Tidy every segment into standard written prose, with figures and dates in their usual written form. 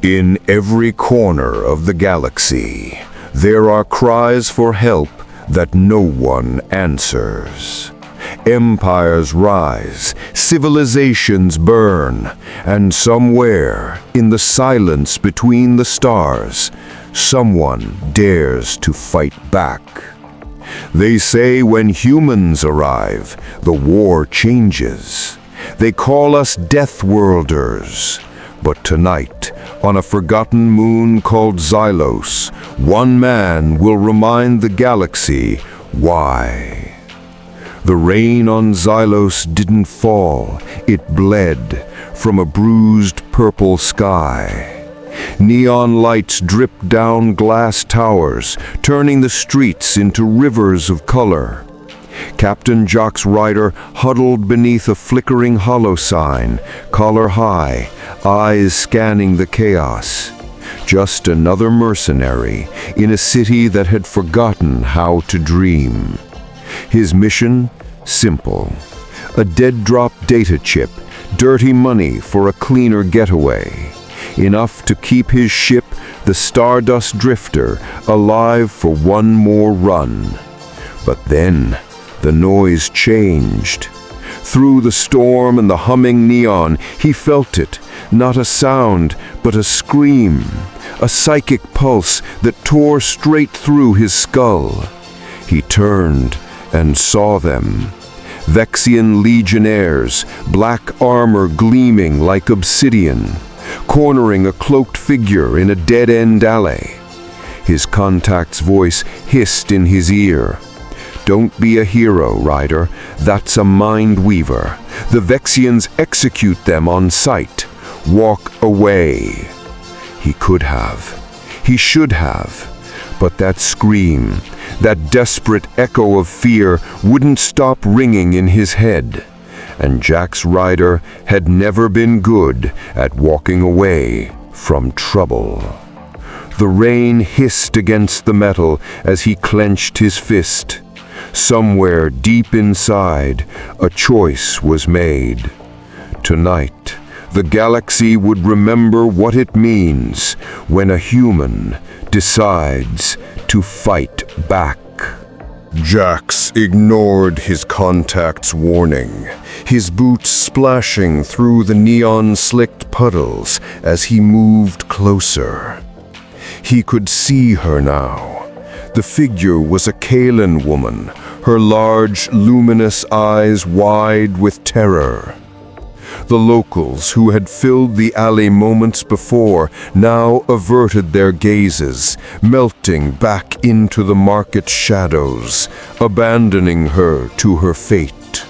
In every corner of the galaxy, there are cries for help that no one answers. Empires rise, civilizations burn, and somewhere in the silence between the stars, someone dares to fight back. They say when humans arrive, the war changes. They call us Death Worlders. But tonight, on a forgotten moon called Xylos, one man will remind the galaxy why. The rain on Xylos didn't fall, it bled from a bruised purple sky. Neon lights dripped down glass towers, turning the streets into rivers of color. Captain Jock's rider huddled beneath a flickering hollow sign, collar high, eyes scanning the chaos. Just another mercenary in a city that had forgotten how to dream. His mission? Simple. A dead-drop data chip, dirty money for a cleaner getaway. Enough to keep his ship, the Stardust Drifter, alive for one more run. But then, the noise changed. Through the storm and the humming neon, he felt it. Not a sound, but a scream. A psychic pulse that tore straight through his skull. He turned and saw them. Vexian legionnaires, black armor gleaming like obsidian, cornering a cloaked figure in a dead-end alley. His contact's voice hissed in his ear. Don't be a hero, Rider. That's a mind weaver. The Vexians execute them on sight. Walk away. He could have. He should have. But that scream, that desperate echo of fear, wouldn't stop ringing in his head. And Jack's rider had never been good at walking away from trouble. The rain hissed against the metal as he clenched his fist. Somewhere deep inside, a choice was made. Tonight, the galaxy would remember what it means when a human decides to fight back. Jax ignored his contact's warning, his boots splashing through the neon-slicked puddles as he moved closer. He could see her now. The figure was a Kaelen woman, her large, luminous eyes wide with terror. The locals who had filled the alley moments before now averted their gazes, melting back into the market shadows, abandoning her to her fate.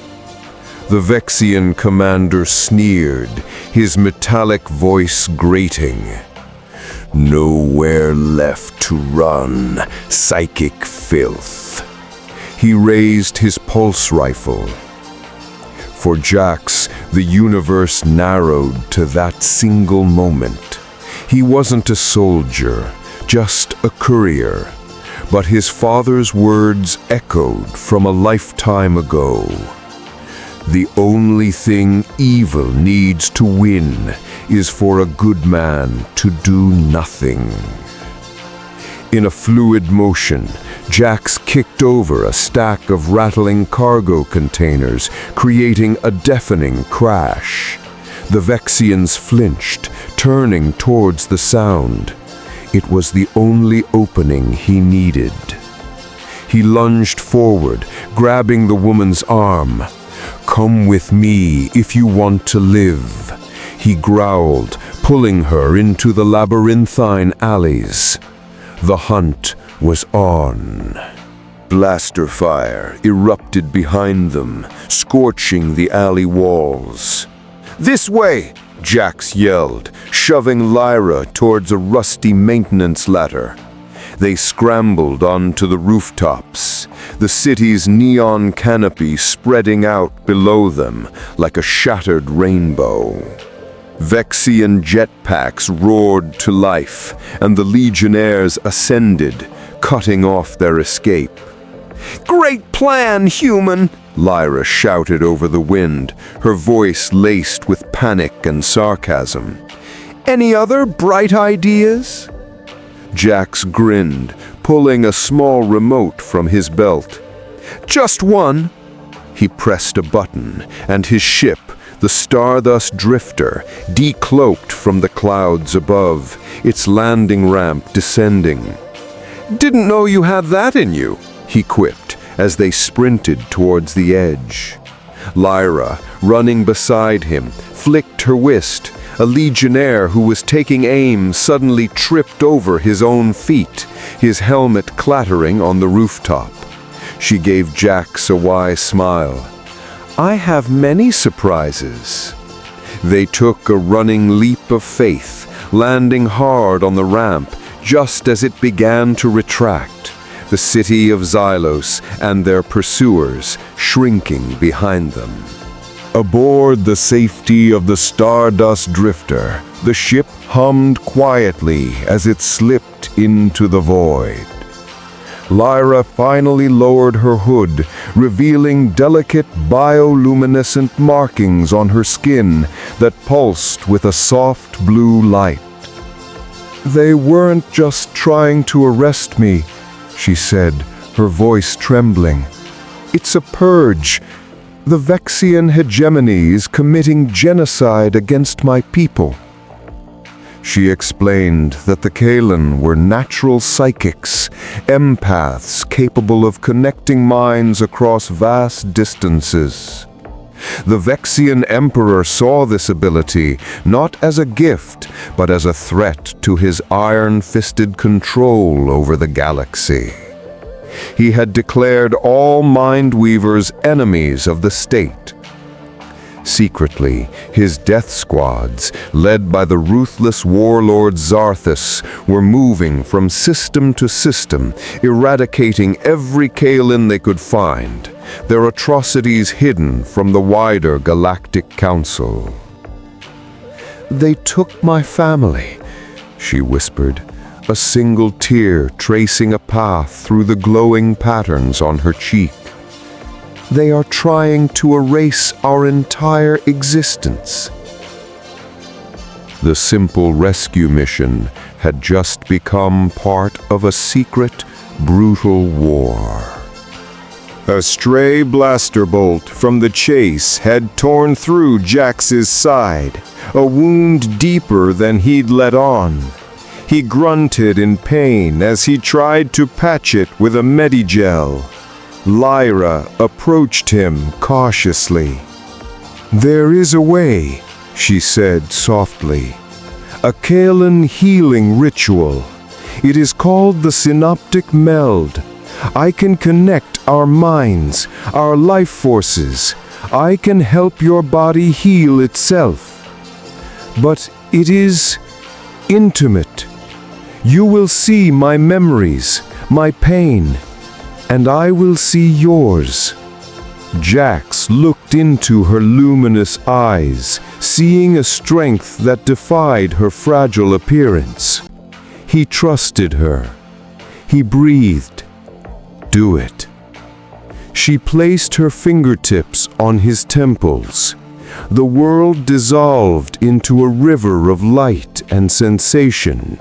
The Vexian commander sneered, his metallic voice grating. Nowhere left to run, psychic filth. He raised his pulse rifle. For Jax, the universe narrowed to that single moment. He wasn't a soldier, just a courier. But his father's words echoed from a lifetime ago. The only thing evil needs to win is for a good man to do nothing. In a fluid motion, Jax kicked over a stack of rattling cargo containers, creating a deafening crash. The Vexians flinched, turning towards the sound. It was the only opening he needed. He lunged forward, grabbing the woman's arm. "Come with me if you want to live," he growled, pulling her into the labyrinthine alleys. The hunt was on. Blaster fire erupted behind them, scorching the alley walls. "This way!" Jax yelled, shoving Lyra towards a rusty maintenance ladder. They scrambled onto the rooftops, the city's neon canopy spreading out below them like a shattered rainbow. Vexian jetpacks roared to life, and the legionnaires ascended, cutting off their escape. "Great plan, human!" Lyra shouted over the wind, her voice laced with panic and sarcasm. Any other bright ideas?" Jax grinned, pulling a small remote from his belt. "Just one." He pressed a button, and his ship, the Stardust Drifter, decloaked from the clouds above, its landing ramp descending. "Didn't know you had that in you," he quipped as they sprinted towards the edge. Lyra, running beside him, flicked her wrist. A legionnaire who was taking aim suddenly tripped over his own feet, his helmet clattering on the rooftop. She gave Jax a wise smile. "I have many surprises." They took a running leap of faith, landing hard on the ramp just as it began to retract, the city of Xylos and their pursuers shrinking behind them. Aboard the safety of the Stardust Drifter, the ship hummed quietly as it slipped into the void. Lyra finally lowered her hood, revealing delicate bioluminescent markings on her skin that pulsed with a soft blue light. "They weren't just trying to arrest me," she said, her voice trembling. "It's a purge. The Vexian hegemony is committing genocide against my people." She explained that the Kaelen were natural psychics, empaths capable of connecting minds across vast distances. The Vexian Emperor saw this ability not as a gift, but as a threat to his iron-fisted control over the galaxy. He had declared all Mindweavers enemies of the state. Secretly, his death squads, led by the ruthless warlord Zarthus, were moving from system to system, eradicating every Kaelen they could find, their atrocities hidden from the wider Galactic Council. "They took my family," she whispered, a single tear tracing a path through the glowing patterns on her cheek. "They are trying to erase our entire existence." The simple rescue mission had just become part of a secret, brutal war. A stray blaster bolt from the chase had torn through Jax's side, a wound deeper than he'd let on. He grunted in pain as he tried to patch it with a Medigel. Lyra approached him cautiously. "There is a way," she said softly. "A Kaelen healing ritual. It is called the synoptic meld. I can connect our minds, our life forces. I can help your body heal itself. But it is intimate. You will see my memories, my pain, and I will see yours." Jax looked into her luminous eyes, seeing a strength that defied her fragile appearance. He trusted her. He breathed, "Do it." She placed her fingertips on his temples. The world dissolved into a river of light and sensation.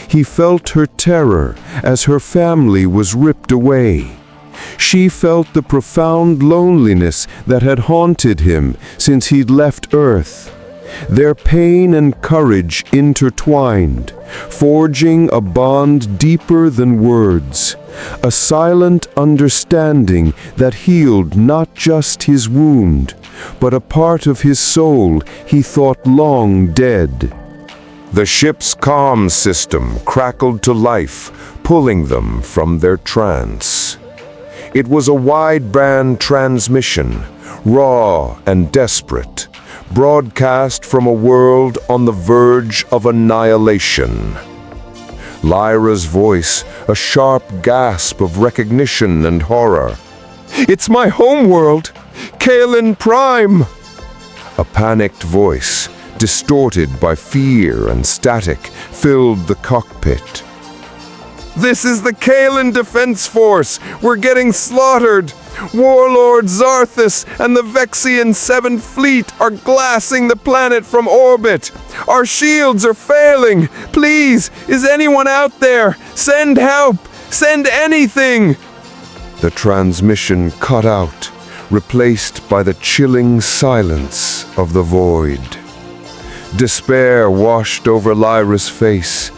He felt her terror as her family was ripped away. She felt the profound loneliness that had haunted him since he'd left Earth. Their pain and courage intertwined, forging a bond deeper than words, a silent understanding that healed not just his wound, but a part of his soul he thought long dead. The ship's comm system crackled to life, pulling them from their trance. It was a wideband transmission, raw and desperate, broadcast from a world on the verge of annihilation. Lyra's voice, a sharp gasp of recognition and horror. "It's my homeworld! Kaelen Prime!" A panicked voice, distorted by fear and static, filled the cockpit. "This is the Kaelen Defense Force! We're getting slaughtered! Warlord Zarthus and the Vexian 7th Fleet are glassing the planet from orbit. Our shields are failing. Please, is anyone out there? Send help! Send anything! The transmission cut out, replaced by the chilling silence of the void. Despair washed over Lyra's face.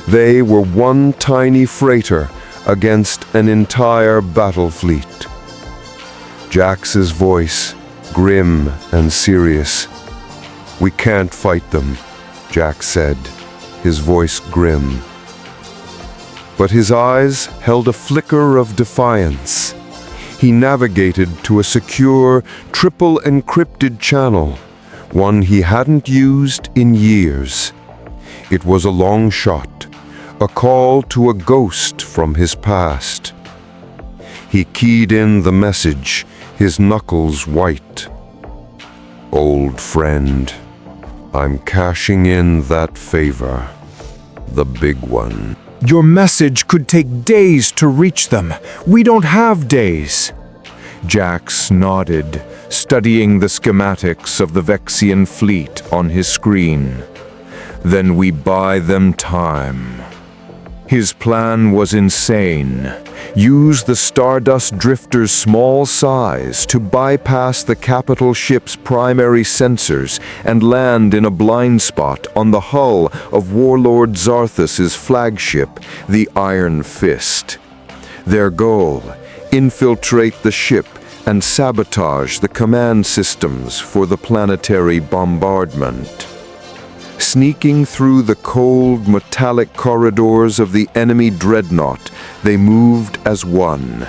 They were one tiny freighter against an entire battle fleet. Jax's voice, grim and serious. "We can't fight them," Jax said, his voice grim. But his eyes held a flicker of defiance. He navigated to a secure, triple encrypted channel, one he hadn't used in years. It was a long shot, a call to a ghost from his past. He keyed in the message, his knuckles white. "Old friend, I'm cashing in that favor, the big one." Your message could take days to reach them. We don't have days. Jax nodded, studying the schematics of the Vexian fleet on his screen. Then we buy them time. His plan was insane. Use the Stardust Drifter's small size to bypass the capital ship's primary sensors and land in a blind spot on the hull of Warlord Zarthus's flagship, the Iron Fist. Their goal: infiltrate the ship and sabotage the command systems for the planetary bombardment. Sneaking through the cold, metallic corridors of the enemy dreadnought, they moved as one.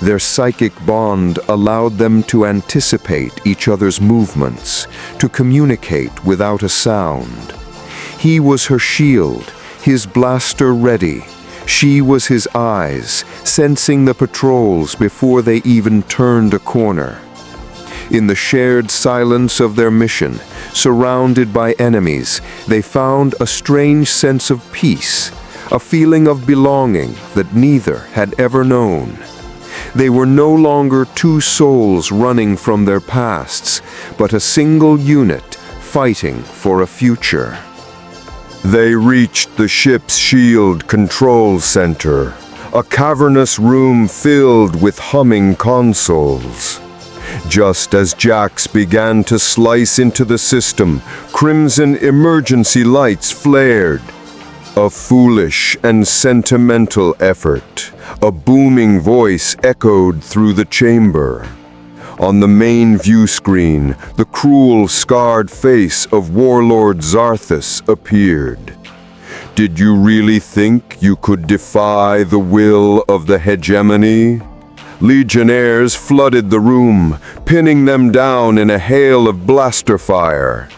Their psychic bond allowed them to anticipate each other's movements, to communicate without a sound. He was her shield, his blaster ready. She was his eyes, sensing the patrols before they even turned a corner. In the shared silence of their mission, surrounded by enemies, they found a strange sense of peace, a feeling of belonging that neither had ever known. They were no longer two souls running from their pasts, but a single unit fighting for a future. They reached the ship's shield control center, a cavernous room filled with humming consoles. Just as Jax began to slice into the system, crimson emergency lights flared. A foolish and sentimental effort. A booming voice echoed through the chamber. On the main view screen, the cruel, scarred face of Warlord Zarthus appeared. "Did you really think you could defy the will of the hegemony?" Legionnaires flooded the room, pinning them down in a hail of blaster fire.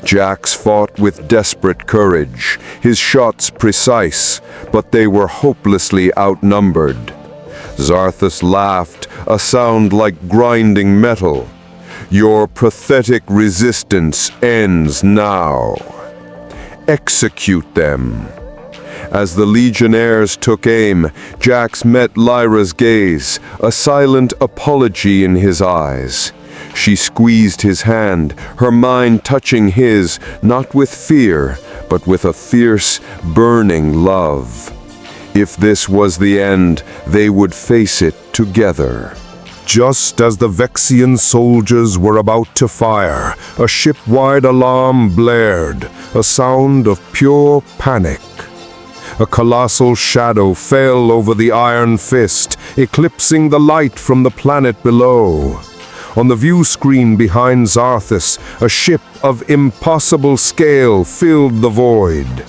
Jax fought with desperate courage, his shots precise, but they were hopelessly outnumbered. Zarthus laughed, a sound like grinding metal. "Your pathetic resistance ends now. Execute them." As the Legionnaires took aim, Jax met Lyra's gaze, a silent apology in his eyes. She squeezed his hand, her mind touching his, not with fear, but with a fierce, burning love. If this was the end, they would face it together. Just as the Vexian soldiers were about to fire, a ship-wide alarm blared, a sound of pure panic. A colossal shadow fell over the Iron Fist, eclipsing the light from the planet below. On the view screen behind Zarthus, a ship of impossible scale filled the void.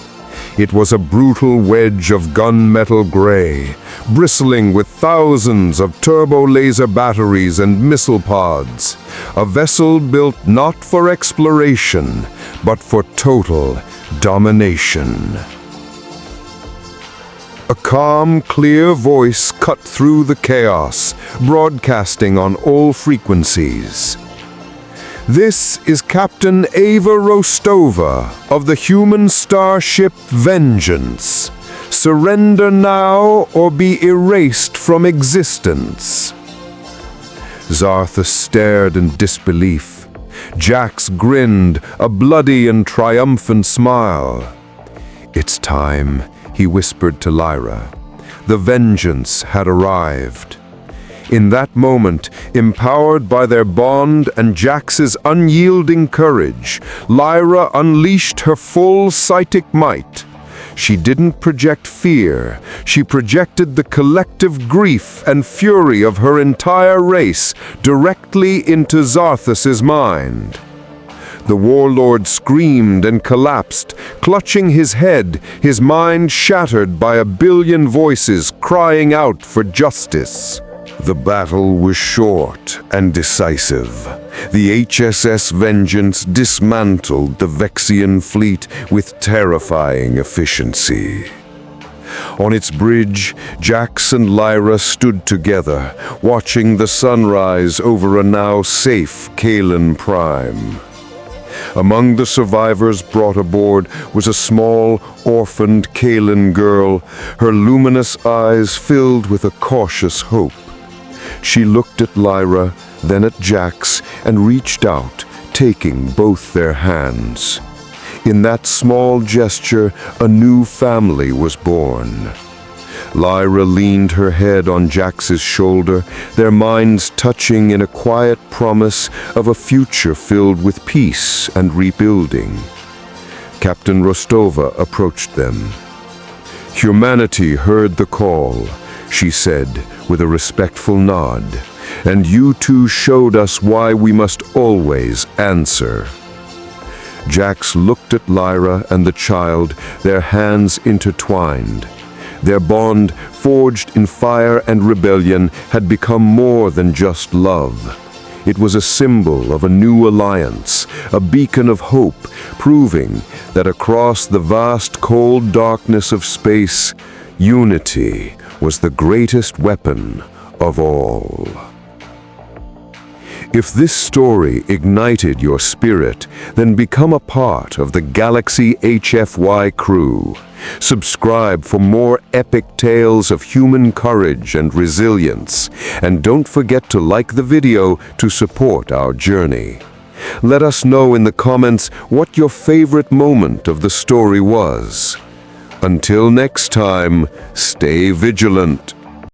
It was a brutal wedge of gunmetal gray, bristling with thousands of turbo-laser batteries and missile pods. A vessel built not for exploration, but for total domination. A calm, clear voice cut through the chaos, broadcasting on all frequencies. "This is Captain Ava Rostova of the human starship Vengeance. Surrender now or be erased from existence." Zarthus stared in disbelief. Jax grinned, a bloody and triumphant smile. "It's time," he whispered to Lyra. The vengeance had arrived. In that moment, empowered by their bond and Jax's unyielding courage, Lyra unleashed her full psychic might. She didn't project fear, she projected the collective grief and fury of her entire race directly into Zarthus's mind. The warlord screamed and collapsed, clutching his head, his mind shattered by a billion voices crying out for justice. The battle was short and decisive. The HSS Vengeance dismantled the Vexian fleet with terrifying efficiency. On its bridge, Jax and Lyra stood together, watching the sunrise over a now safe Kaelen Prime. Among the survivors brought aboard was a small, orphaned Kaelen girl, her luminous eyes filled with a cautious hope. She looked at Lyra, then at Jax, and reached out, taking both their hands. In that small gesture, a new family was born. Lyra leaned her head on Jax's shoulder, their minds touching in a quiet promise of a future filled with peace and rebuilding. Captain Rostova approached them. "Humanity heard the call," she said with a respectful nod, "and you two showed us why we must always answer." Jax looked at Lyra and the child, their hands intertwined. Their bond, forged in fire and rebellion, had become more than just love. It was a symbol of a new alliance, a beacon of hope, proving that across the vast cold darkness of space, unity was the greatest weapon of all. If this story ignited your spirit, then become a part of the Galaxy HFY crew. Subscribe for more epic tales of human courage and resilience. And don't forget to like the video to support our journey. Let us know in the comments what your favorite moment of the story was. Until next time, stay vigilant.